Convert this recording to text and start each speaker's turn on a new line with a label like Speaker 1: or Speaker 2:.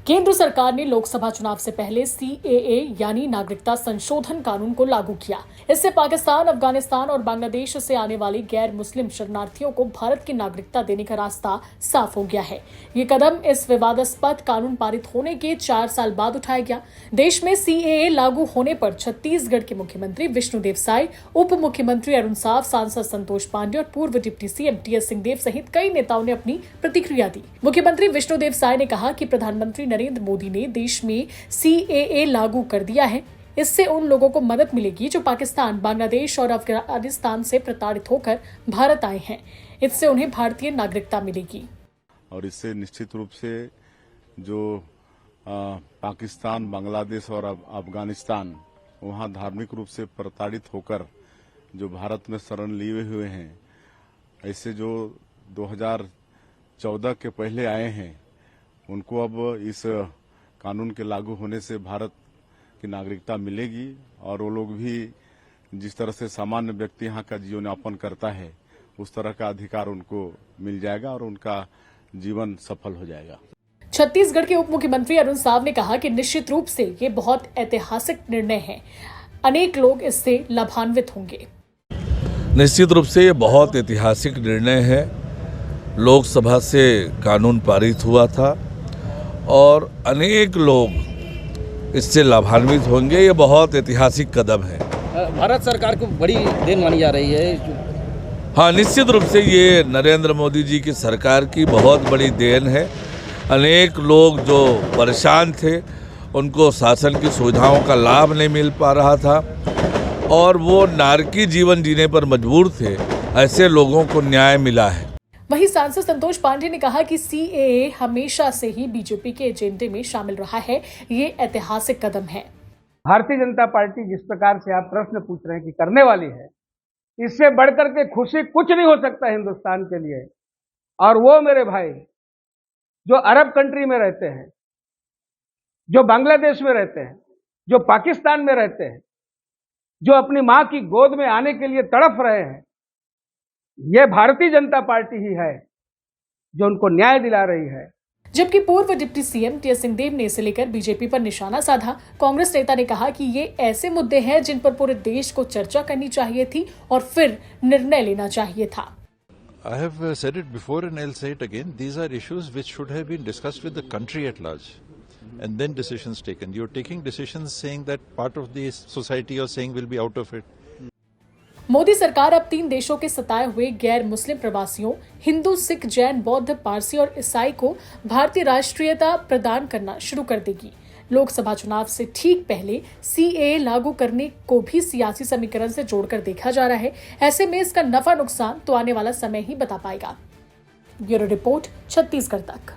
Speaker 1: केंद्र सरकार ने लोकसभा चुनाव से पहले CAA यानी नागरिकता संशोधन कानून को लागू किया। इससे पाकिस्तान, अफगानिस्तान और बांग्लादेश से आने वाले गैर मुस्लिम शरणार्थियों को भारत की नागरिकता देने का रास्ता साफ हो गया है। ये कदम इस विवादास्पद कानून पारित होने के 4 साल बाद उठाया गया। देश में CAA लागू होने पर छत्तीसगढ़ के मुख्यमंत्री विष्णुदेव साय, उप मुख्यमंत्री अरुण साव, सांसद संतोष पांडे और पूर्व डिप्टी CM TS सिंहदेव सहित कई नेताओं ने अपनी प्रतिक्रिया दी। मुख्यमंत्री विष्णुदेव साय ने कहा कि प्रधानमंत्री नरेंद्र मोदी ने देश में CAA लागू कर दिया है। इससे उन लोगों को मदद मिलेगी जो पाकिस्तान, बांग्लादेश और अफगानिस्तान से प्रताड़ित होकर भारत आए हैं। इससे उन्हें भारतीय नागरिकता मिलेगी
Speaker 2: और इससे निश्चित रूप से जो पाकिस्तान, बांग्लादेश और अफगानिस्तान वहां धार्मिक रूप से प्रताड़ित होकर जो भारत में शरण लिए हुए हैं, ऐसे जो 2014 के पहले आए हैं, उनको अब इस कानून के लागू होने से भारत की नागरिकता मिलेगी और वो लोग भी जिस तरह से सामान्य व्यक्ति यहाँ का जीवन यापन करता है, उस तरह का अधिकार उनको मिल जाएगा और उनका जीवन सफल हो जाएगा।
Speaker 1: छत्तीसगढ़ के उप मुख्यमंत्री अरुण साव ने कहा कि निश्चित रूप से ये बहुत ऐतिहासिक निर्णय है। अनेक लोग इससे लाभान्वित होंगे।
Speaker 3: निश्चित रूप से ये बहुत ऐतिहासिक निर्णय है। लोकसभा से कानून पारित हुआ था और अनेक लोग इससे लाभान्वित होंगे। ये बहुत ऐतिहासिक कदम है।
Speaker 4: भारत सरकार को बड़ी देन मानी जा रही है।
Speaker 3: हाँ, निश्चित रूप से ये नरेंद्र मोदी जी की सरकार की बहुत बड़ी देन है। अनेक लोग जो परेशान थे, उनको शासन की सुविधाओं का लाभ नहीं मिल पा रहा था और वो नारकी जीवन जीने पर मजबूर थे। ऐसे लोगों को न्याय मिला है।
Speaker 1: वहीं सांसद संतोष पांडे ने कहा कि CAA हमेशा से ही बीजेपी के एजेंडे में शामिल रहा है। ये ऐतिहासिक कदम है।
Speaker 5: भारतीय जनता पार्टी जिस प्रकार से आप प्रश्न पूछ रहे हैं कि करने वाली है, इससे बढ़कर के खुशी कुछ नहीं हो सकता हिंदुस्तान के लिए। और वो मेरे भाई जो अरब कंट्री में रहते हैं, जो बांग्लादेश में रहते हैं, जो पाकिस्तान में रहते हैं, जो अपनी मां की गोद में आने के लिए तड़प रहे हैं, ये भारतीय जनता पार्टी ही है जो उनको न्याय दिला रही है।
Speaker 1: जबकि पूर्व डिप्टी CM TS सिंहदेव ने इसे लेकर बीजेपी पर निशाना साधा। कांग्रेस नेता ने कहा कि ये ऐसे मुद्दे हैं जिन पर पूरे देश को चर्चा करनी चाहिए थी और फिर निर्णय लेना चाहिए था।
Speaker 6: I have said it before and I'll say it again. These are issues which should have been discussed with the country at large and then decisions taken. You're taking decisions saying that part of the society you're saying will be out of it.
Speaker 1: Modi सरकार अब 3 देशों के सताए हुए गैर मुस्लिम प्रवासियों हिंदू, सिख, जैन, बौद्ध, पारसी और ईसाई को भारतीय राष्ट्रीयता प्रदान करना शुरू कर देगी। लोकसभा चुनाव से ठीक पहले CAA लागू करने को भी सियासी समीकरण से जोड़कर देखा जा रहा है। ऐसे में इसका नफा नुकसान तो आने वाला समय ही बता पाएगा। ब्यूरो रिपोर्ट, छत्तीसगढ़ तक।